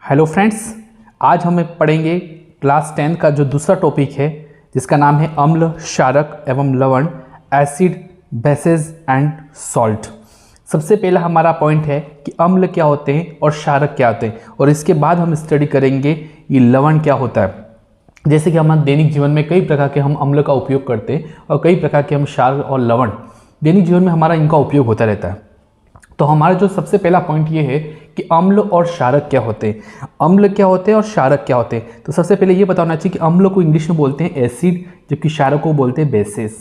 Hello friends, आज हम पढ़ेंगे क्लास 10 का जो दूसरा टॉपिक है जिसका नाम है अम्ल, क्षारक एवं लवण, एसिड, बेसेस एंड सॉल्ट। सबसे पहला हमारा पॉइंट है कि अम्ल क्या होते हैं और क्षारक क्या होते हैं, और इसके बाद हम स्टडी करेंगे ये लवण क्या होता है। जैसे कि हमारे दैनिक जीवन में कई प्रकार के हम अम्ल का उपयोग करते हैं और कई प्रकार के हम क्षार और लवण दैनिक जीवन में हमारा इनका उपयोग होता रहता है। तो हमारा जो सबसे पहला पॉइंट ये है कि अम्ल और क्षारक क्या होते हैं। अम्ल क्या होते हैं और क्षारक क्या होते हैं। तो सबसे पहले ये बताना चाहिए कि अम्ल को इंग्लिश में बोलते हैं एसिड, जबकि क्षारक को बोलते हैं बेसिस।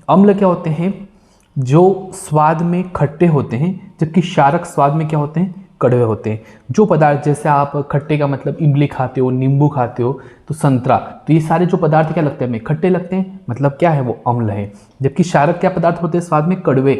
अम्ल क्या होते हैं? जो स्वाद में खट्टे होते हैं, जबकि क्षारक स्वाद में क्या होते हैं? कड़वे होते हैं। जो पदार्थ, जैसे आप खट्टे का मतलब इमली खाते हो, नींबू खाते हो, तो संतरा, तो ये सारे जो पदार्थ क्या लगते हैं हमें? खट्टे लगते हैं, मतलब क्या है? वो अम्ल है। जबकि क्षारक क्या पदार्थ होते हैं स्वाद में? कड़वे।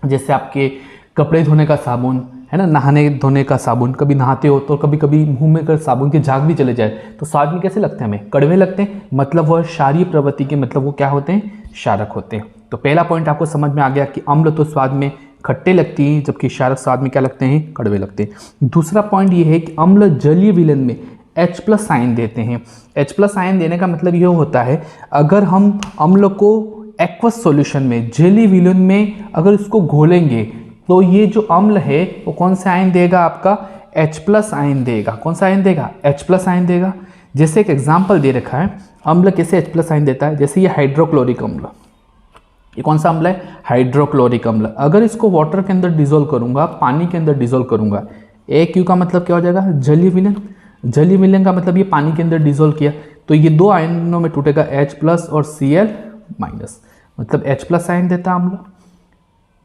जैसे आपके कपड़े धोने का साबुन है ना, नहाने धोने का साबुन, कभी नहाते हो तो कभी कभी मुंह में कर साबुन के झाग भी चले जाए तो स्वाद में कैसे लगते हैं हमें? कड़वे लगते हैं। मतलब वह क्षारीय प्रवृत्ति के, मतलब वो क्या होते हैं? क्षारक होते हैं। तो पहला पॉइंट आपको समझ में आ गया कि अम्ल तो स्वाद में खट्टे लगती हैं, जबकि क्षारक स्वाद में क्या लगते हैं? कड़वे लगते हैं। दूसरा पॉइंट ये है कि अम्ल जलीय विलयन में H+ आयन देते हैं। H+ आयन देने का मतलब ये होता है, अगर हम अम्ल को एक्वस सॉल्यूशन में, जलीय विलयन में अगर इसको घोलेंगे तो ये जो अम्ल है वो कौन सा आयन देगा? आपका H+ आयन देगा। कौन सा आयन देगा? H+ आयन देगा। जैसे एक एग्जाम्पल दे रखा है, अम्ल कैसे H+ आयन देता है। जैसे ये हाइड्रोक्लोरिक अम्ल, ये कौन सा अम्ल है? हाइड्रोक्लोरिक अम्ल। अगर इसको वाटर के अंदर डिजोल्व करूंगा, पानी के अंदर डिजोल्व करूंगा, AQ का मतलब क्या हो जाएगा? जलीय विलयन। जलीय विलयन का मतलब ये पानी के अंदर डिजोल्व किया तो ये दो आयनों में टूटेगा, H+ और Cl-, मतलब H+ आयन देता अम्ल।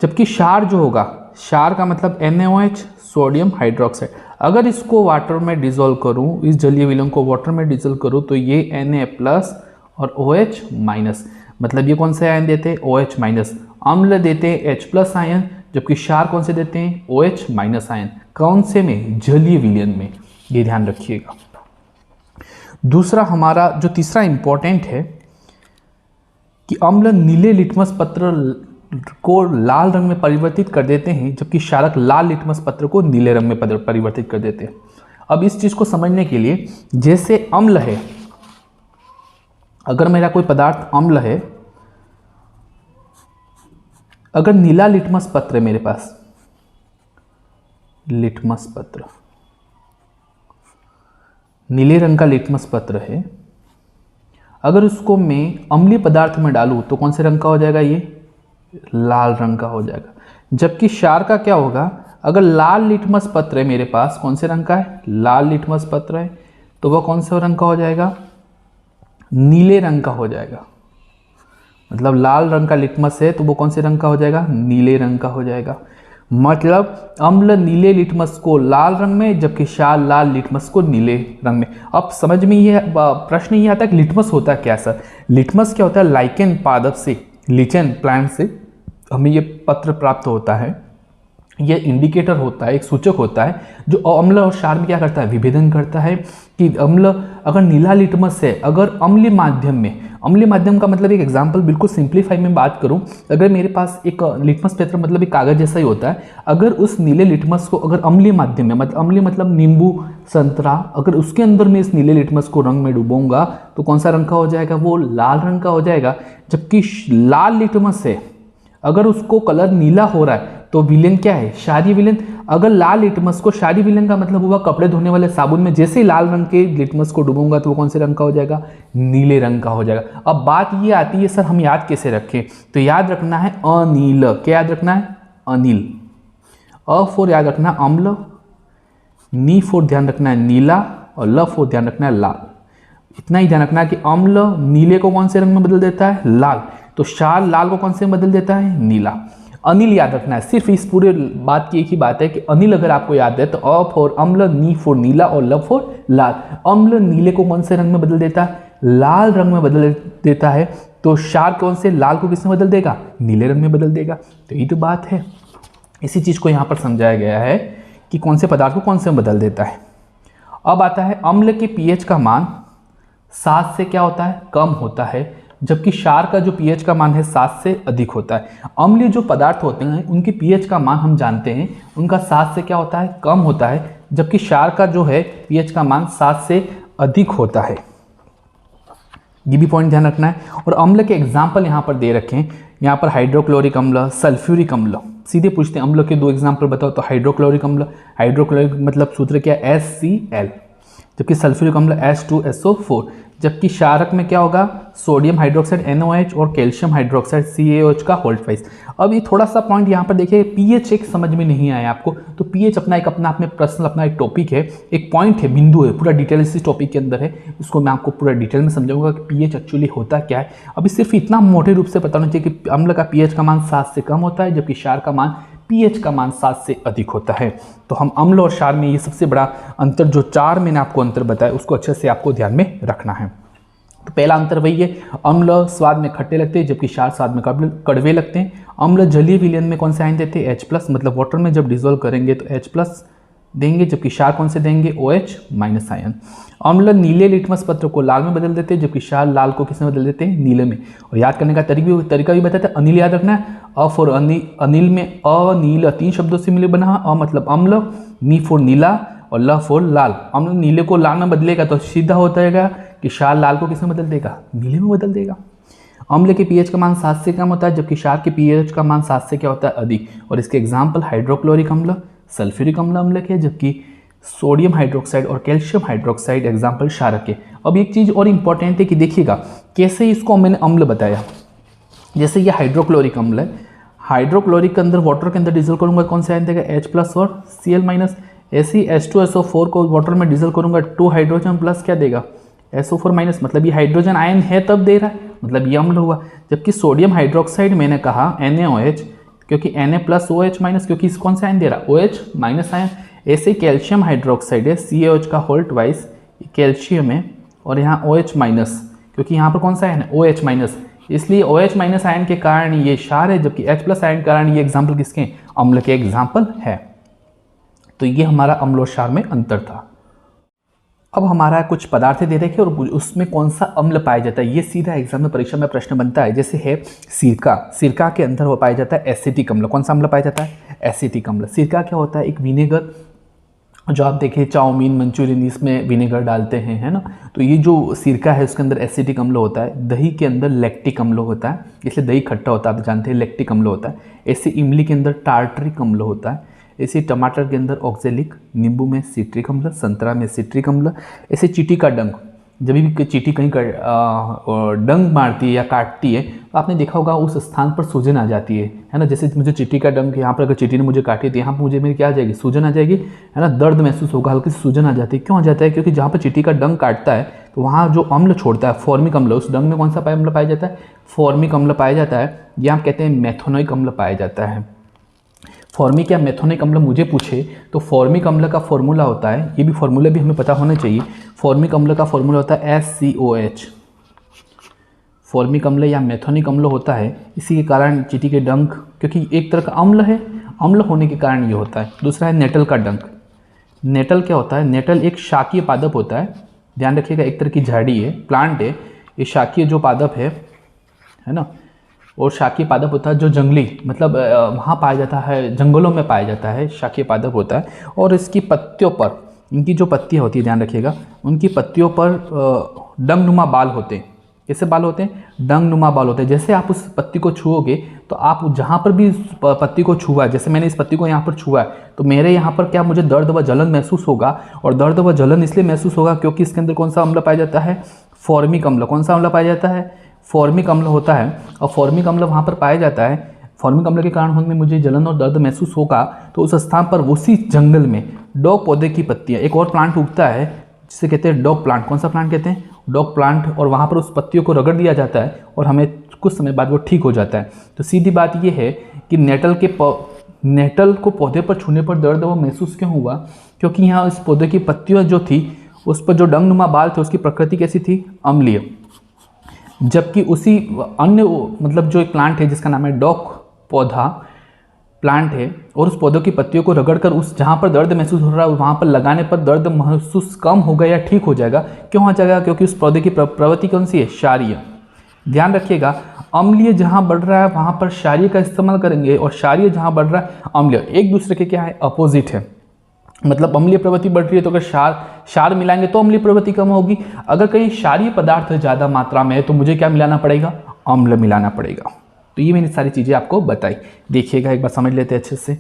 जबकि क्षार जो होगा, क्षार का मतलब NaOH, सोडियम हाइड्रोक्साइड। अगर इसको वाटर में डिजोल्व करूं, इस जलीय विलयन को वाटर में डिजोल्व करूं तो ये Na+ और OH-, मतलब ये कौन से आयन देते हैं? OH-। अम्ल देते हैं H+ आयन, जबकि क्षार कौन से देते हैं? OH- ion. कौन से में? जलीय विलयन में। ये ध्यान रखिएगा। दूसरा हमारा जो तीसरा इंपॉर्टेंट है कि अम्ल नीले लिटमस पत्र को लाल रंग में परिवर्तित कर देते हैं, जबकि क्षारक लाल लिटमस पत्र को नीले रंग में परिवर्तित कर देते हैं। अब इस चीज को समझने के लिए, जैसे अम्ल है, अगर मेरा कोई पदार्थ अम्ल है, अगर नीला लिटमस पत्र है मेरे पास, लिटमस पत्र, नीले रंग का लिटमस पत्र है, अगर उसको मैं अम्लीय पदार्थ में डालूं तो कौन से रंग का हो जाएगा? ये लाल रंग का हो जाएगा। जबकि क्षार का क्या होगा? अगर लाल लिटमस पत्र है मेरे पास, कौन से रंग का है? लाल लिटमस पत्र है, तो वह कौन से रंग का हो जाएगा? नीले रंग का हो जाएगा। मतलब लाल रंग का लिटमस है तो वो कौन से रंग का हो जाएगा? नीले रंग का हो जाएगा। मतलब अम्ल नीले लिटमस को लाल रंग में, जबकि क्षार लाल लिटमस को नीले रंग में। अब समझ में ये प्रश्न ये आता है कि लिटमस होता क्या सर? लिटमस क्या होता है? लाइकेन पादप से, लीचेन प्लांट से हमें ये पत्र प्राप्त होता है। ये इंडिकेटर होता है, एक सूचक होता है जो अम्ल और क्षार में क्या करता है? विभेदन करता है कि अम्ल अगर नीला लिटमस है, अगर अम्लीय माध्यम में, अम्लीय माध्यम का मतलब एक एग्जांपल बिल्कुल सिंप्लीफाई में बात करूं, अगर मेरे पास एक लिटमस पेपर मतलब एक कागज जैसा ही होता है, अगर उस नीले लिटमस को अगर अम्लीय माध्यम में, मतलब अम्लीय मतलब नींबू, संतरा, अगर उसके अंदर मैं इस नीले लिटमस को रंग में डुबोऊंगा तो कौन सा रंग का हो जाएगा? वो लाल रंग का हो जाएगा। जबकि लाल लिटमस है, अगर उसको कलर नीला हो रहा है तो विलयन क्या है? क्षारीय विलयन। अगर लाल लिटमस को, क्षारीय विलयन का मतलब हुआ कपड़े धोने वाले साबुन में जैसे ही लाल रंग के लिटमस को डुबूंगा तो वो कौन से रंग का हो जाएगा? नीले रंग का हो जाएगा। अब बात ये आती है, सर हम याद कैसे रखें? तो याद रखना है अनील। क्या याद रखना है? अनिल। अ फोर याद रखना है अम्ल, नी फोर ध्यान रखना है नीला, और ल फोर ध्यान रखना है लाल। इतना ही ध्यान रखना है कि अम्ल नीले को कौन से रंग में बदल देता है? लाल। तो क्षार लाल को कौन से में बदल देता है? नीला। अनिल याद रखना है। सिर्फ इस पूरे बात की एक ही बात है कि अनिल अगर आपको याद है तो अ फॉर अम्ल, नी फॉर नीला और ल फॉर लाल। अम्ल नीले को कौन से रंग में बदल देता है? लाल रंग में बदल देता है। तो क्षार कौन से? लाल को किस में बदल देगा? नीले रंग में बदल देगा। तो ये तो बात है। इसी चीज को यहाँ पर समझाया गया है कि कौन से पदार्थ को कौन से में बदल देता है। अब आता है अम्ल के pH का मान 7 से क्या होता है? कम होता है, जबकि क्षार का जो pH का मान है 7 से अधिक होता है। अम्लीय जो पदार्थ होते हैं उनके pH का मान हम जानते हैं, उनका 7 से क्या होता है? कम होता है, जबकि क्षार का जो है pH का मान 7 से अधिक होता है। ये भी पॉइंट ध्यान रखना है। और अम्ल के एग्जाम्पल यहाँ पर दे रखे हैं, यहाँ पर हाइड्रोक्लोरिक अम्ल, सल्फ्यूरिक अम्ल। सीधे पूछते हैं अम्ल के 2 एग्जाम्पल बताओ, तो हाइड्रोक्लोरिक अम्ल, हाइड्रोक्लोरिक मतलब सूत्र क्या है HCl, जबकि सल्फ्यूरिक अम्ल H2SO4। जबकि क्षारक में क्या होगा सोडियम हाइड्रोक्साइड NaOH और कैल्शियम हाइड्रोक्साइड CaOH का होल्टवाइज। अब ये थोड़ा सा पॉइंट यहाँ पर देखिए, pH एक समझ में नहीं आया आपको, तो pH अपना आप में पर्सनल अपना एक टॉपिक है, एक पॉइंट है, बिंदु है, पूरा डिटेल इस टॉपिक के अंदर है, उसको मैं आपको पूरा डिटेल में समझाऊंगा कि pH एक्चुअली होता क्या है। अभी सिर्फ इतना मोटे रूप से पता होना चाहिए कि अम्ल का pH का मान 7 से कम होता है, जबकि क्षार का मान pH का मान 7 से अधिक होता है। तो हम अम्ल और क्षार में ये सबसे बड़ा अंतर, जो 4 मैंने आपको अंतर बताया, उसको अच्छे से आपको ध्यान में रखना है। तो पहला अंतर वही है, अम्ल स्वाद में खट्टे लगते हैं जबकि क्षार स्वाद में कड़वे लगते हैं। अम्ल जलीय विलयन में कौन से आयन देते हैं H+, मतलब वाटर में जब डिजोल्व करेंगे तो H+ देंगे, जबकि क्षार कौन से देंगे OH- आयन। अम्ल नीले लिटमस पत्र को लाल में बदल देते हैं, जबकि क्षार लाल को किस में बदल देते हैं नीले में। और याद करने का तरीका भी बताते हैं, अनिल याद रखना है, अ फॉर अनिल में अनील 3 शब्दों से मिले बना, अ मतलब अम्ल, नी फॉर नीला और ल फॉर लाल। अम्ल नीले को लाल में बदलेगा तो सीधा होता है कि क्षार लाल को किस में बदल देगा नीले में बदल देगा। अम्ल के pH का मान 7 से कम होता है, जबकि क्षार के pH का मान 7 से क्या होता है अधिक। और इसके एग्जाम्पल हाइड्रोक्लोरिक अम्ल, सल्फ्यूरिक अम्ल के, जबकि सोडियम हाइड्रोक्साइड और कैल्शियम हाइड्रोक्साइड एग्जाम्पल क्षारक के। अब एक चीज़ और इंपॉर्टेंट है कि देखिएगा कैसे इसको मैंने अम्ल बताया। जैसे ये हाइड्रोक्लोरिक अम्ल है, हाइड्रोक्लोरिक के अंदर वाटर के अंदर डिजल करूंगा कौन से आयन देगा H+ और Cl-। ऐसे ही H2SO4 को वाटर में डिजल करूंगा 2 हाइड्रोजन प्लस क्या देगा SO4-, मतलब ये हाइड्रोजन आयन है तब दे रहा है, मतलब ये अम्ल हुआ। जबकि सोडियम हाइड्रोक्साइड मैंने कहा NaOH, क्योंकि Na+OH-, क्योंकि इस कौन सा आयन दे रहा OH- आयन। ऐसे कैल्शियम हाइड्रोक्साइड है CaOH का होल्टवाइज, कैल्शियम है, और यहाँ OH-, क्योंकि यहाँ पर कौन सा आयन है OH-, इसलिए OH- आयन के कारण ये क्षार है, जबकि H+ आयन के कारण ये एग्जाम्पल किसके अम्ल के एग्जाम्पल है। तो ये हमारा अम्ल और क्षार में अंतर था। अब हमारा कुछ पदार्थ दे रखे और उसमें कौन सा अम्ल पाया जाता है, ये सीधा एग्जाम में परीक्षा में प्रश्न बनता है। जैसे है सिरका, सिरका के अंदर वो पाया जाता है एसिटिक अम्ल। कौन सा अम्ल पाया जाता है एसिटिक अम्ल। सिरका क्या होता है एक विनेगर, जो आप देखिए चाउमीन मंचूरियन इसमें विनेगर डालते हैं, है ना, तो ये जो सिरका है उसके अंदर एसिटिक अम्ल होता है। दही के अंदर लैक्टिक अम्ल होता है, इसलिए दही खट्टा होता है, आप जानते हैं लैक्टिक अम्ल होता है। ऐसे इमली के अंदर टार्टरिक अम्ल होता है। ऐसे टमाटर के अंदर ऑक्जेलिक, नींबू में सिट्रिक अम्ल, संतरा में सिट्रिक अम्ल। ऐसे चींटी का डंक, जब भी चींटी कहीं डंक मारती है या काटती है तो आपने देखा होगा उस स्थान पर सूजन आ जाती है ना। जैसे मुझे चींटी का डंक यहाँ पर अगर चींटी ने मुझे काटी तो यहाँ पर मुझे मेरी क्या आ जाएगी सूजन आ जाएगी, है ना, दर्द महसूस होगा, हल्की सी सूजन आ जाती है। क्यों आ जाता है, क्योंकि जहाँ पर चींटी का डंक काटता है तो वहाँ जो अम्ल छोड़ता है फॉर्मिक अम्ल, उस डंक में कौन सा अम्ल पाया जाता है फॉर्मिक अम्ल पाया जाता है, या आप कहते हैं मेथोनिक अम्ल पाया जाता है। फॉर्मिक या मेथोनिक अम्ल मुझे पूछे तो फॉर्मिक अम्ल का फॉर्मूला होता है, ये भी फॉर्मूला भी हमें पता होना चाहिए। फॉर्मिक अम्ल का फॉर्मूला होता है FCOH। फॉर्मिक अम्ल या मेथोनिक अम्ल होता है, इसी के कारण चींटी के डंक, क्योंकि एक तरह का अम्ल है, अम्ल होने के कारण ये होता है। दूसरा है नेटल का डंक। नेटल क्या होता है, नेटल एक शाकीय पादप होता है, ध्यान रखिएगा, एक तरह की झाड़ी है, प्लांट है, ये शाकीय जो पादप है ना, और शाकीय पादप होता है जो जंगली, मतलब वहाँ पाया जाता है, जंगलों में पाया जाता है, शाकीय पादप होता है। और इसकी पत्तियों पर, इनकी जो पत्तियाँ होती है ध्यान रखिएगा, उनकी पत्तियों पर डंगनुमा बाल होते हैं। कैसे बाल होते हैं, डंगनुमा बाल होते हैं। जैसे आप उस पत्ती को छुओगे तो आप जहाँ पर भी पत्ती को छुआ, जैसे मैंने इस पत्ती को यहाँ पर छुआ है तो मेरे यहाँ पर क्या मुझे दर्द व जलन महसूस होगा, और दर्द व जलन इसलिए महसूस होगा क्योंकि इसके अंदर कौन सा अम्ल पाया जाता है फॉर्मिक अम्ल। कौन सा अम्ल पाया जाता है फॉर्मिक अम्ल होता है, और फॉर्मिक अम्ल वहाँ पर पाया जाता है। फॉर्मिक अम्ल के कारण होने मुझे जलन और दर्द महसूस होगा, तो उस स्थान पर उसी जंगल में डॉग पौधे की पत्तियाँ, एक और प्लांट उगता है जिसे कहते हैं डॉग प्लांट। कौन सा प्लांट कहते हैं डॉग प्लांट, और वहाँ पर उस पत्तियों को रगड़ दिया जाता है और हमें कुछ समय बाद वो ठीक हो जाता है। तो सीधी बात ये है कि नेटल को पौधे पर छूने पर दर्द वो महसूस क्यों हुआ, क्योंकि यहाँ इस पौधे की पत्तियाँ जो थी उस पर जो डंगनुमा बाल थे उसकी प्रकृति कैसी थी अम्लीय। जबकि उसी अन्य मतलब जो एक प्लांट है जिसका नाम है डॉग पौधा प्लांट है, और उस पौधों की पत्तियों को रगड़कर उस जहाँ पर दर्द महसूस हो रहा है वहाँ पर लगाने पर दर्द महसूस कम होगा या ठीक हो जाएगा। क्यों हो जाएगा, क्योंकि उस पौधे की प्रवृत्ति कौन सी है क्षारीय। ध्यान रखिएगा, अम्लीय जहाँ बढ़ रहा है वहाँ पर क्षारीय का इस्तेमाल करेंगे, और क्षारीय जहाँ बढ़ रहा है अम्लीय, एक दूसरे के क्या है अपोजिट है। मतलब अम्लीय प्रवृत्ति बढ़ रही है तो अगर क्षार मिलाएंगे तो अम्लीय प्रवृत्ति कम होगी। अगर कहीं क्षारीय पदार्थ ज़्यादा मात्रा में है तो मुझे क्या मिलाना पड़ेगा, अम्ल मिलाना पड़ेगा। तो ये मैंने सारी चीज़ें आपको बताई, देखिएगा एक बार समझ लेते हैं अच्छे से।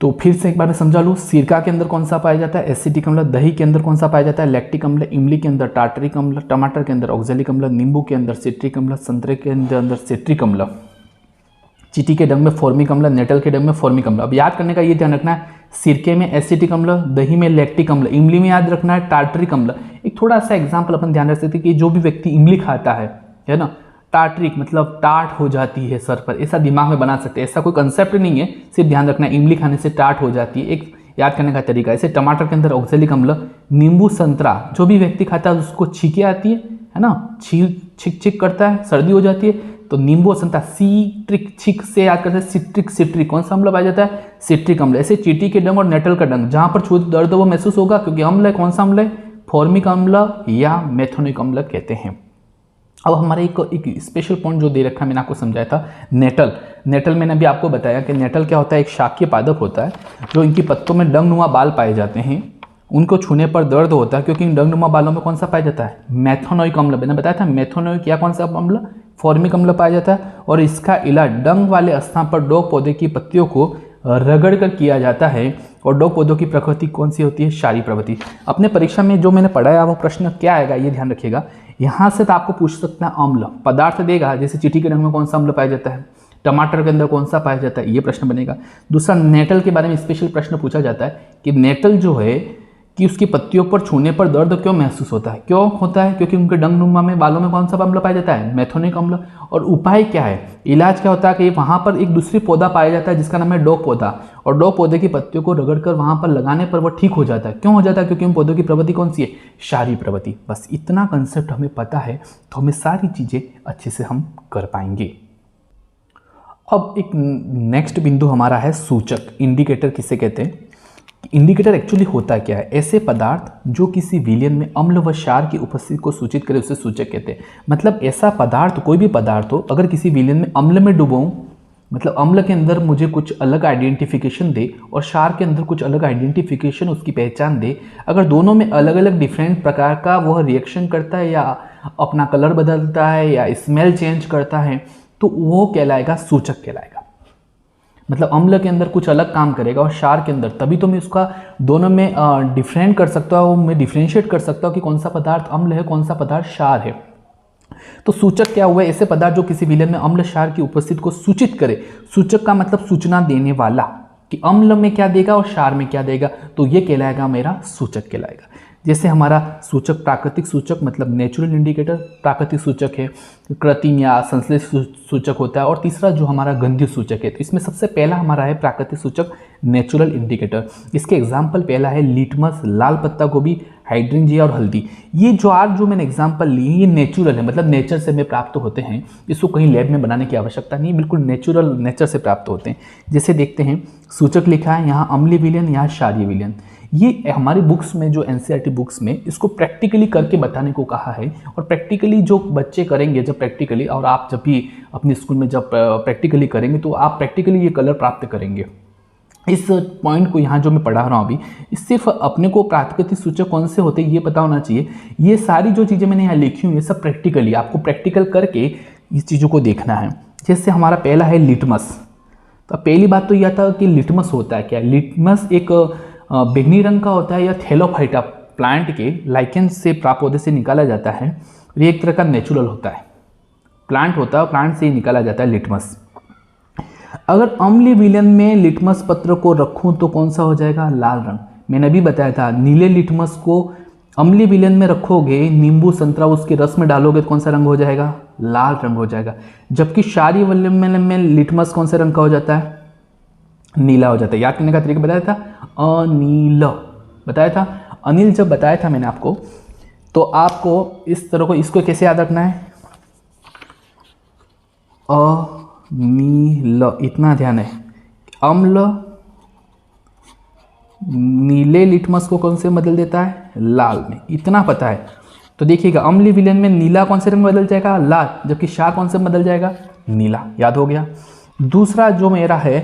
तो फिर से एक बार मैं समझा लूँ, सिरका के अंदर कौन सा पाया जाता है, एसिटिक अम्ल। दही के अंदर कौन सा पाया जाता है, लैक्टिक अम्ल। इमली के अंदर टार्टरिक अम्ल। टमाटर के अंदर ऑक्जेलिक अम्ल। नींबू के अंदर सिट्रिक अम्ल। संतरे के अंदर सिट्रिक अम्ल। चींटी के डंग में फॉर्मिक अम्ल। नेटल के डंग में फॉर्मिक अम्ल। अब याद करने का ये ध्यान रखना है, सिरके में एसिटिक अम्ल, दही में लैक्टिक अम्ल, इमली में याद रखना है टार्टरिक अम्ल। एक थोड़ा सा एग्जाम्पल अपन ध्यान रख सकते हैं कि जो भी व्यक्ति इमली खाता है ना, टार्टरिक मतलब टाट हो जाती है सर पर, ऐसा दिमाग में बना सकते हैं। ऐसा कोई कंसेप्ट नहीं है, सिर्फ ध्यान रखना है इमली खाने से टाट हो जाती है, एक याद करने का तरीका। ऐसे टमाटर के अंदर ऑक्जेलिक अम्ल। नींबू संतरा जो भी व्यक्ति खाता है उसको छींके आती है ना, छिक करता है, सर्दी हो जाती है, तो नींबू और संतरा सीट्रिक, छिक से याद करते हैं सिट्रिक कौन सा अम्ल पाया जाता है, सिट्रिक अम्ल। ऐसे चींटी के डंग और नेटल का डंग जहां पर छूत दर्द वो महसूस होगा क्योंकि अम्ल है, कौन सा अम्ल है, फॉर्मिक अम्ल या मेथोनिक अम्ल कहते हैं। अब हमारे एक स्पेशल पॉइंट जो दे रखा है मैंने आपको समझाया था, नेटल मैंने अभी आपको बताया कि नेटल क्या होता है, एक शाकीय पादप होता है जो इनकी पत्तों में डंगनुमा बाल पाए जाते हैं। उनको छूने पर दर्द होता है क्योंकि इन डंगनुमा बालों में कौन सा पाया जाता है, मेथोनोइक अम्ल। मैंने बताया था मेथोनोइक या कौन सा अम्ल, फॉर्मिक अम्ल पाया जाता है। और इसका इलाज डंग वाले स्थान पर डोग पौधे की पत्तियों को रगड़ कर किया जाता है। और डोग पौधों की प्रकृति कौन सी होती है, क्षारीय प्रवृत्ति। अपने परीक्षा में जो मैंने पढ़ाया वो प्रश्न क्या आएगा ये ध्यान रखिएगा। यहाँ से तो आपको पूछ सकता है अम्ल पदार्थ देगा, जैसे चींटी के रंग में कौन सा अम्ल पाया जाता है, टमाटर के अंदर कौन सा पाया जाता है, ये प्रश्न बनेगा। दूसरा नेटल के बारे में स्पेशल प्रश्न पूछा जाता है कि नेटल जो है कि उसकी पत्तियों पर छूने पर दर्द क्यों महसूस होता है, क्यों होता है, क्योंकि उनके डंगनुमा में बालों में कौन सा अम्ल पाया जाता है, मेथोनिक अम्ल। और उपाय क्या है, इलाज क्या होता है कि वहाँ पर एक दूसरी पौधा पाया जाता है जिसका नाम है डोग पौधा, और डोग पौधे की पत्तियों को रगड़कर वहाँ पर लगाने पर वो ठीक हो जाता है। क्यों हो जाता है, क्योंकि उन पौधों की प्रवृत्ति कौन सी है, क्षारीय प्रवृत्ति। बस इतना कंसेप्ट हमें पता है तो हमें सारी चीज़ें अच्छे से हम कर पाएंगे। अब एक नेक्स्ट बिंदु हमारा है सूचक, इंडिकेटर किसे कहते हैं। इंडिकेटर एक्चुअली होता क्या है, ऐसे पदार्थ जो किसी विलयन में अम्ल व क्षार की उपस्थिति को सूचित करे उसे सूचक कहते हैं। मतलब ऐसा पदार्थ, कोई भी पदार्थ हो, अगर किसी विलयन में अम्ल में डुबोऊं, मतलब अम्ल के अंदर मुझे कुछ अलग आइडेंटिफिकेशन दे और क्षार के अंदर कुछ अलग आइडेंटिफिकेशन, उसकी पहचान दे, अगर दोनों में अलग अलग डिफरेंट प्रकार का वह रिएक्शन करता है या अपना कलर बदलता है या स्मेल चेंज करता है, तो वो कहलाएगा सूचक कहलाएगा। मतलब अम्ल के अंदर कुछ अलग काम करेगा और क्षार के अंदर, तभी तो मैं उसका दोनों में डिफरेंट कर सकता हूँ, मैं डिफ्रेंशिएट कर सकता हूँ कि कौन सा पदार्थ अम्ल है, कौन सा पदार्थ क्षार है। तो सूचक क्या हुआ, ऐसे पदार्थ जो किसी विलयन में अम्ल क्षार की उपस्थिति को सूचित करे। सूचक का मतलब सूचना देने वाला, कि अम्ल में क्या देगा और क्षार में क्या देगा, तो ये कहलाएगा मेरा सूचक कहलाएगा। जैसे हमारा सूचक प्राकृतिक सूचक मतलब नेचुरल इंडिकेटर प्राकृतिक सूचक है, कृत्रिम या संश्लेषित सूचक होता है, और तीसरा जो हमारा गंधीय सूचक है। तो इसमें सबसे पहला हमारा है प्राकृतिक सूचक नेचुरल इंडिकेटर। इसके एग्जाम्पल पहला है लिटमस, लाल पत्ता गोभी, हाइड्रेंजिया और हल्दी। ये जो मैंने एग्जाम्पल लिए ये नेचुरल है, मतलब नेचर से हमें प्राप्त होते हैं, इसको कहीं लैब में बनाने की आवश्यकता नहीं, बिल्कुल नेचुरल नेचर से प्राप्त होते हैं। जैसे देखते हैं सूचक लिखा है यहाँ अम्लीय विलयन, यहाँ क्षारीय विलयन। ये हमारी बुक्स में जो एनसीईआरटी बुक्स में इसको प्रैक्टिकली करके बताने को कहा है, और प्रैक्टिकली जो बच्चे करेंगे जब प्रैक्टिकली, और आप जब भी अपने स्कूल में जब प्रैक्टिकली करेंगे तो आप प्रैक्टिकली ये कलर प्राप्त करेंगे। इस पॉइंट को यहाँ जो मैं पढ़ा रहा हूँ अभी, सिर्फ अपने को प्राकृतिक सूचक कौन से होते हैं ये पता होना चाहिए। ये सारी जो चीज़ें मैंने यहाँ लिखी हूँ ये सब प्रैक्टिकली, आपको प्रैक्टिकल करके इस चीज़ों को देखना है। जैसे हमारा पहला है लिटमस। तो पहली बात तो यह था कि लिटमस होता है क्या। लिटमस एक बैंगनी रंग का होता है या थैलोफाइटा प्लांट के लाइकेन से प्राप्त पौधे से निकाला जाता है। ये एक तरह का नेचुरल होता है, प्लांट होता है, प्लांट से ही निकाला जाता है लिटमस। अगर अम्लीय विलयन में लिटमस पत्र को रखूं तो कौन सा हो जाएगा, लाल रंग। मैंने अभी बताया था नीले लिटमस को अम्लीय विलयन में रखोगे, नींबू संतरा उसके रस में डालोगे तो कौन सा रंग हो जाएगा, लाल रंग हो जाएगा। जबकि क्षारीय विलयन में लिटमस कौन से रंग का हो जाता है, नीला हो जाता है। याद करने का तरीका बताया था, अनील बताया था। अनिल जब बताया था मैंने आपको, तो आपको इस तरह को, इसको कैसे याद रखना है, अनील, इतना ध्यान है। अम्ल नीले लिटमस को कौन से बदल देता है, लाल में, इतना पता है। तो देखिएगा अम्लीय विलयन में नीला कौन से रंग में बदल जाएगा, लाल, जबकि क्षार कौन से बदल जाएगा, नीला। याद हो गया। दूसरा जो मेरा है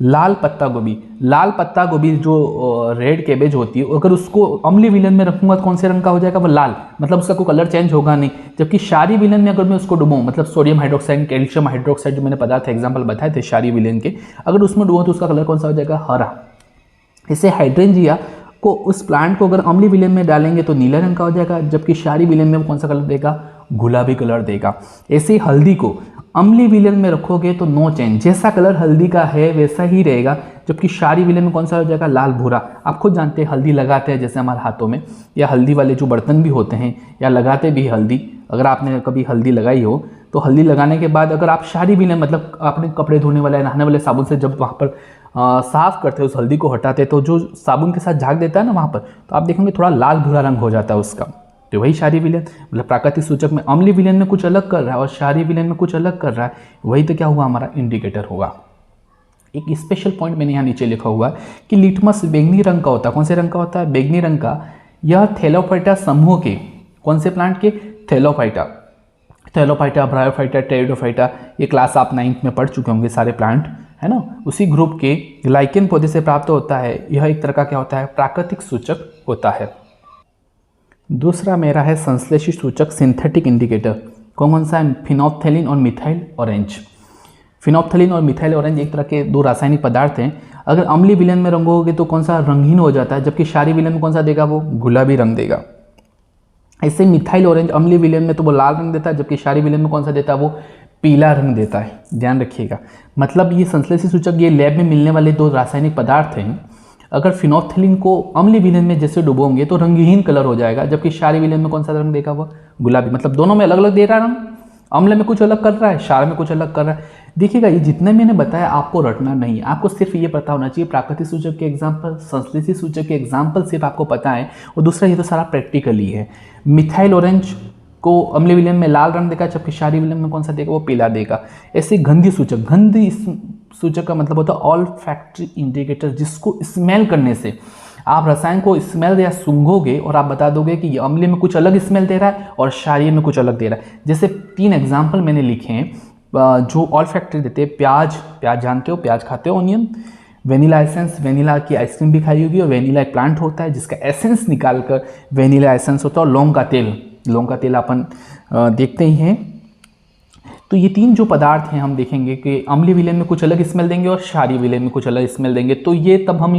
लाल पत्ता गोभी, लाल पत्ता गोभी जो रेड कैबेज होती है, अगर उसको अम्लीय विलयन में रखूंगा तो कौन से रंग का हो जाएगा? वो लाल, मतलब उसका कोई कलर चेंज होगा नहीं। जबकि क्षारीय विलयन में अगर मैं उसको डुबाऊं, मतलब सोडियम हाइड्रोक्साइड, कैल्शियम हाइड्रोक्साइड जो मैंने पदार्थ एग्जाम्पल बताए थे क्षारीय विलयन के, अगर उसमें डुबाऊं तो उसका कलर कौन सा हो जाएगा? हरा। इसे हाइड्रेंजिया को, उस प्लांट को अगर अम्लीय विलयन में डालेंगे तो नीला रंग का हो जाएगा, जबकि क्षारीय विलयन में वो कौन सा कलर देगा? गुलाबी कलर देगा। ऐसे ही हल्दी को अम्लीय विलयन में रखोगे तो नो चेंज, जैसा कलर हल्दी का है वैसा ही रहेगा, जबकि क्षारीय विलयन में कौन सा हो जाएगा? लाल भूरा। आप खुद जानते हैं हल्दी लगाते हैं जैसे हमारे हाथों में, या हल्दी वाले जो बर्तन भी होते हैं, या लगाते भी हल्दी, अगर आपने कभी हल्दी लगाई हो तो हल्दी लगाने के बाद अगर आप क्षारीय विलयन, मतलब आपने कपड़े धोने वाला नहाने वाले साबुन से जब वहाँ पर साफ करते हैं, उस हल्दी को हटाते हैं, तो जो साबुन के साथ झाग देता है ना वहाँ पर, तो आप देखेंगे थोड़ा लाल भूरा रंग हो जाता है उसका। तो वही क्षारीय विलयन, मतलब प्राकृतिक सूचक में अम्लीय विलयन में कुछ अलग कर रहा है और क्षारीय विलयन में कुछ अलग कर रहा है, वही तो क्या हुआ? हमारा इंडिकेटर होगा। एक स्पेशल पॉइंट मैंने यहाँ नीचे लिखा हुआ है कि लिटमस बैंगनी रंग का होता है। कौन से रंग का होता है? बैंगनी रंग का। यह थैलोफाइटा समूह के, कौन से प्लांट के? थैलोफाइटा, थैलोफाइटा, ब्रायोफाइटा, टेरिडोफाइटा, ये क्लास आप 9th में पढ़ चुके होंगे सारे प्लांट, है ना। उसी ग्रुप के लाइकेन पौधे से प्राप्त होता है। यह एक तरह का क्या होता है? प्राकृतिक सूचक होता है। दूसरा मेरा है संश्लेषी सूचक, सिंथेटिक इंडिकेटर। कौन सा है? फिनोप्थेलिन और मिथाइल ऑरेंज। फिनोप्थेलिन और मिथाइल ऑरेंज एक तरह के दो रासायनिक पदार्थ हैं। अगर अम्लीय विलयन में रंगोगे तो कौन सा? रंगहीन हो जाता है, जबकि क्षारीय विलयन में कौन सा देगा? वो गुलाबी रंग देगा। ऐसे मिथाइल ऑरेंज अम्लीय विलयन में तो वो लाल रंग देता है, जबकि क्षारीय विलयन में कौन सा देता है? वो पीला रंग देता है। ध्यान रखिएगा, मतलब ये संश्लेषी सूचक, ये लैब में मिलने वाले दो रासायनिक पदार्थ हैं। अगर फिनोप्थेलिन को अम्लीय विलयन में जैसे डुबोंगे तो रंगहीन कलर हो जाएगा, जबकि क्षारीय विलयन में कौन सा रंग देगा? वो गुलाबी। मतलब दोनों में अलग अलग दे रहा है रंग, अम्ल में कुछ अलग कर रहा है, क्षार में कुछ अलग कर रहा है। देखिएगा, ये जितने मैंने बताया आपको रटना नहीं है, आपको सिर्फ ये पता होना चाहिए प्राकृतिक सूचक के एग्जाम्पल, संश्लेषी सूचक के एग्जाम्पल सिर्फ आपको पता है, और दूसरा ये तो सारा प्रैक्टिकली है। मिथाइल ऑरेंज को अम्लीय विलयन में लाल रंग देगा, जबकि क्षारीय विलयन में कौन सा देगा? वो पीला देगा। ऐसे गंधीय सूचक, गंध सूचक का मतलब होता है ऑल फैक्ट्री इंडिकेटर, जिसको स्मेल करने से आप रसायन को स्मेल या सूंघोगे और आप बता दोगे कि ये अम्लीय में कुछ अलग स्मेल दे रहा है और क्षारीय में कुछ अलग दे रहा है। जैसे 3 एग्जाम्पल मैंने लिखे हैं जो ऑल फैक्ट्री देते हैं। प्याज, प्याज जानते हो, प्याज खाते हो, ऑनियन। वेनिला एसेंस, वेनिला की आइसक्रीम भी खाई होगी, और वेनिला एक प्लांट होता है जिसका एसेंस निकालकर वेनिला एसेंस होता है। और लौंग का तेल, लौंग का तेल अपन देखते ही हैं। तो ये 3 जो पदार्थ हैं हम देखेंगे कि अम्लीय विलयन में कुछ अलग स्मेल देंगे और क्षारीय विलयन में कुछ अलग स्मेल देंगे। तो ये तब हम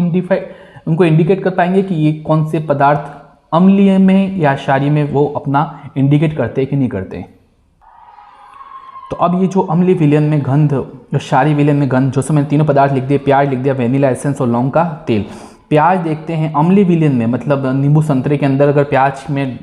उनको इंडिकेट कर पाएंगे कि ये कौन से पदार्थ अम्लीय में या क्षारीय में वो अपना इंडिकेट करते हैं कि नहीं करते। तो अब ये जो अम्लीय विलयन में गंध, जो क्षारीय विलयन में गंध, जो समय तीनों पदार्थ लिख दिए, प्याज लिख दिया, वेनिला एसेंस और लौंग का तेल। प्याज देखते हैं अम्लीय विलयन में, मतलब नींबू संतरे के अंदर अगर प्याज में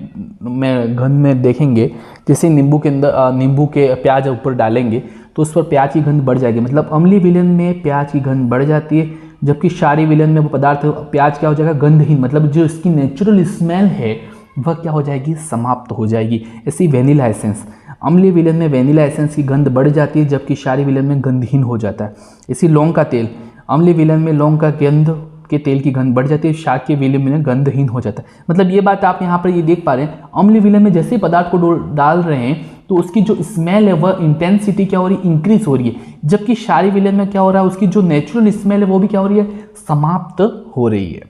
गंध में देखेंगे, जैसे नींबू के अंदर नींबू के प्याज ऊपर डालेंगे तो उस पर प्याज की गंध बढ़ जाएगी, मतलब अम्लीय विलयन में प्याज की गंध बढ़ जाती है। जबकि क्षारीय विलयन में वो पदार्थ प्याज क्या हो जाएगा? गंधहीन, मतलब जो इसकी नेचुरल स्मेल है वह क्या हो जाएगी? समाप्त हो जाएगी। ऐसी वेनिला एसेंस, अम्लीय विलयन में वेनिला एसेंस की गंध बढ़ जाती है, जबकि क्षारीय विलयन में गंधहीन हो जाता है। इसी लौंग का तेल, अम्लीय विलयन में लौंग का गंध के तेल की गंध बढ़ जाती है, क्षारीय विलयन में गंधहीन हो जाता है। मतलब ये बात आप यहाँ पर ये देख पा रहे हैं, अम्लीय विलयन में जैसे पदार्थ को डाल रहे हैं तो उसकी जो स्मेल है वह इंटेंसिटी क्या हो रही है? इंक्रीज हो रही है। जबकि क्षारीय विलयन में क्या हो रहा है? उसकी जो नेचुरल स्मेल है वो भी क्या हो रही है? समाप्त हो रही है।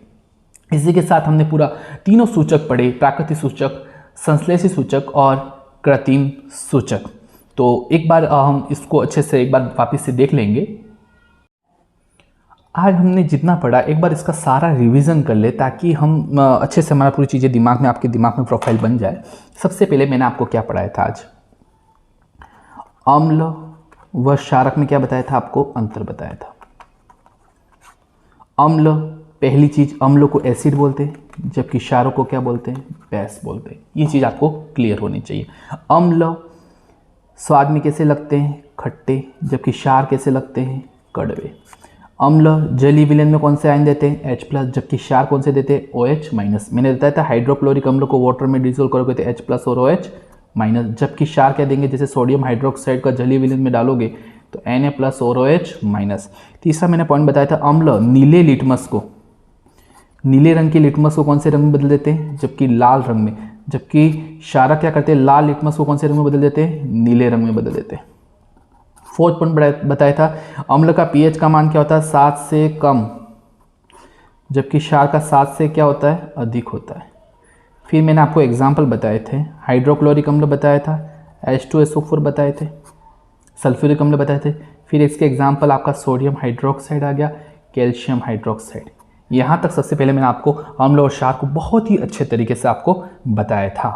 इसी के साथ हमने पूरा तीनों सूचक पढ़े, प्राकृतिक सूचक, संश्लेषी सूचक और कृत्रिम सूचक। तो एक बार हम इसको अच्छे से एक बार वापस से देख लेंगे। आज हमने जितना पढ़ा एक बार इसका सारा रिवीजन कर ले, ताकि हम अच्छे से हमारा पूरी चीज़ें दिमाग में, आपके दिमाग में प्रोफाइल बन जाए। सबसे पहले मैंने आपको क्या पढ़ाया था आज? अम्ल व क्षारक में क्या बताया था? आपको अंतर बताया था। अम्ल, पहली चीज, अम्लों को एसिड बोलते हैं, जबकि क्षारक को क्या बोलते हैं? बेस बोलते हैं। ये चीज़ आपको क्लियर होनी चाहिए। अम्ल स्वाद में कैसे लगते हैं? खट्टे, जबकि क्षार कैसे लगते हैं? कड़वे। अम्ल जलीय विलयन में कौन से आयन देते हैं? H+, जबकि क्षार कौन से देते हैं? OH-। मैंने बताया था हाइड्रोक्लोरिक अम्ल को वाटर में डिसोल्व करोगे तो H+ और OH-, जबकि क्षार क्या देंगे? जैसे सोडियम हाइड्रोक्साइड का जलीय विलयन में डालोगे तो Na+ और OH-। तीसरा मैंने पॉइंट बताया था, अम्ल नीले लिटमस को, नीले रंग के लिटमस को कौन से रंग में बदल देते हैं? जबकि लाल रंग में। जबकि क्षारक क्या करते हैं? लाल लिटमस को कौन से रंग में बदल देते हैं? नीले रंग में बदल देते हैं। फोर्थ पॉइंट बताया था, अम्ल का पीएच का मान क्या होता है, 7 से कम, जबकि क्षार का 7 से क्या होता है, अधिक होता है। फिर मैंने आपको एग्जाम्पल बताए थे, हाइड्रोक्लोरिक अम्ल बताया था, H2SO4 बताए थे, सल्फ्यूरिक अम्ल बताए थे। फिर इसके एग्जाम्पल आपका सोडियम हाइड्रोक्साइड आ गया, कैल्शियम हाइड्रोक्साइड। यहाँ तक सबसे पहले मैंने आपको अम्ल और क्षार को बहुत ही अच्छे तरीके से आपको बताया था।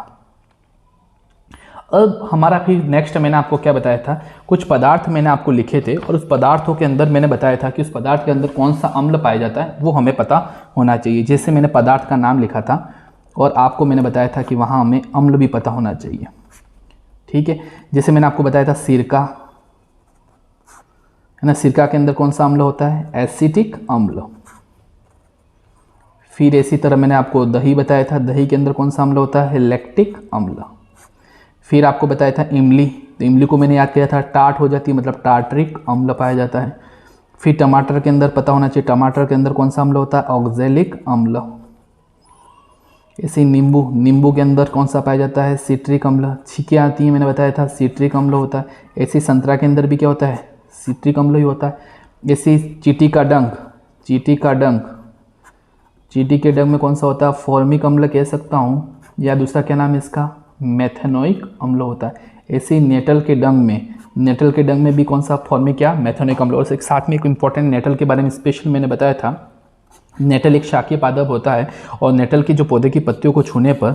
अब हमारा फिर नेक्स्ट मैंने आपको क्या बताया था, कुछ पदार्थ मैंने आपको लिखे थे और उस पदार्थों के अंदर मैंने बताया था कि उस पदार्थ के अंदर कौन सा अम्ल पाया जाता है वो हमें पता होना चाहिए। जैसे मैंने पदार्थ का नाम लिखा था और आपको मैंने बताया था कि वहाँ हमें अम्ल भी पता होना चाहिए, ठीक है। जैसे मैंने आपको बताया था सिरका, है ना, सिरका के अंदर कौन सा अम्ल होता है, एसिटिक अम्ल। फिर इसी तरह मैंने आपको दही बताया था, दही के अंदर कौन सा अम्ल होता है, लैक्टिक अम्ल। फिर आपको बताया था इमली, तो इमली को मैंने याद किया था, टार्ट हो जाती है मतलब टार्टरिक अम्ल पाया जाता है। फिर टमाटर के अंदर पता होना चाहिए, टमाटर के अंदर कौन सा अम्ल होता है, ऑक्जेलिक अम्ल। ऐसे नींबू, नींबू के अंदर कौन सा पाया जाता है, सिट्रिक अम्ल। छींकें आती हैं, मैंने बताया था सिट्रिक अम्ल होता है। ऐसे संतरा के अंदर भी क्या होता है, सिट्रिक अम्ल ही होता है। ऐसे चींटी का डंक, चींटी का डंक, चींटी के डंक में कौन सा होता है, फॉर्मिक अम्ल कह सकता हूँ, या दूसरा क्या नाम है इसका, मेथेनोइक अम्ल होता है। ऐसे ही नेटल के डंक में, नेटल के डंक में भी कौन सा फॉर्मिक या मेथेनोइक अम्ल। और एक साथ में एक इंपॉर्टेंट नेटल के बारे में स्पेशल मैंने बताया था, नेटल एक शाकीय पादप होता है और नेटल की जो पौधे की पत्तियों को छूने पर,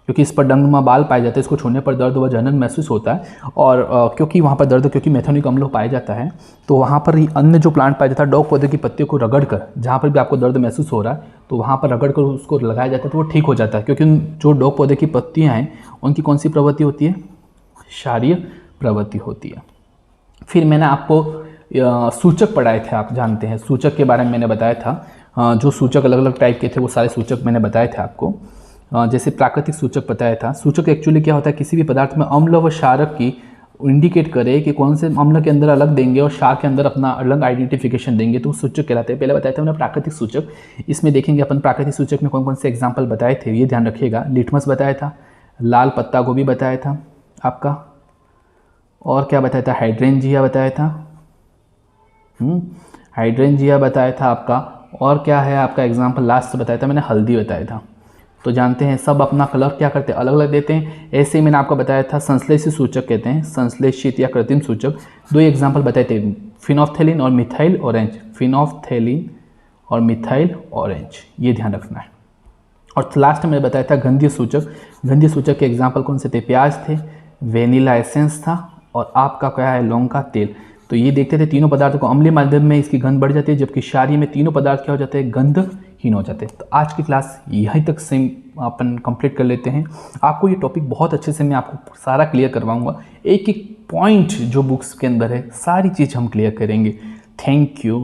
क्योंकि इस पर डंगनुमा बाल पाए जाते हैं, इसको छूने पर दर्द व जलन महसूस होता है। और क्योंकि वहाँ पर दर्द, क्योंकि मेथेनोइक अम्ल पाया जाता है, तो वहाँ पर ही अन्य जो प्लांट पाया जाता है, डॉग पौधे की पत्तियों को रगड़ कर, जहाँ पर भी आपको दर्द महसूस हो रहा है तो वहाँ पर रगड़ कर उसको लगाया जाता है तो वो ठीक हो जाता है। क्योंकि जो डॉग पौधे की पत्तियाँ हैं उनकी कौन सी प्रवृत्ति होती है, क्षारीय प्रवृत्ति होती है। फिर मैंने आपको सूचक पढ़ाए थे, आप जानते हैं सूचक के बारे में मैंने बताया था। जो सूचक अलग अलग टाइप के थे वो सारे सूचक मैंने बताए थे आपको। जैसे प्राकृतिक सूचक बताया था। सूचक एक्चुअली क्या होता है, किसी भी पदार्थ में अम्ल व क्षारक की इंडिकेट करे कि कौन से अम्ल के अंदर अलग देंगे और क्षार के अंदर अपना अलग आइडेंटिफिकेशन देंगे तो सूचक कहलाते हैं। पहले बताया था मैंने प्राकृतिक सूचक। इसमें देखेंगे अपन प्राकृतिक सूचक में कौन कौन से एग्जाम्पल बताए थे, ये ध्यान रखिएगा। लिटमस बताया था, लाल पत्ता गोभी बताया था आपका, और क्या बताया था, हाइड्रेंजिया बताया था, हाइड्रेंजिया बताया था आपका। और क्या है आपका एग्जाम्पल लास्ट बताया था मैंने, हल्दी बताया था। तो जानते हैं सब अपना कलर क्या करते हैं, अलग अलग देते हैं। ऐसे ही मैंने आपको बताया था संश्लेषित सूचक कहते हैं, संश्लेषित या कृत्रिम सूचक। दो एग्जाम्पल बताए थे, फिनोफ्थेलिन और मिथाइल ऑरेंज, फिनोफ्थेलिन और मिथाइल ऑरेंज, ये ध्यान रखना है। और लास्ट में बताया था गंधीय सूचक। गंधीय सूचक के एग्जाम्पल कौन से थे, प्याज थे, वेनिला एसेंस था, और आपका क्या है, लौंग का तेल। तो ये देखते थे तीनों पदार्थों को अम्लीय माध्यम में इसकी गंध बढ़ जाती है, जबकि क्षारीय में तीनों पदार्थ क्या हो जाते हैं, गंधहीन हो जाते हैं। तो आज की क्लास यहीं तक से अपन कंप्लीट कर लेते हैं। आपको ये टॉपिक बहुत अच्छे से मैं आपको सारा क्लियर करवाऊंगा, एक एक पॉइंट जो बुक्स के अंदर है सारी चीज़ हम क्लियर करेंगे। Thank you.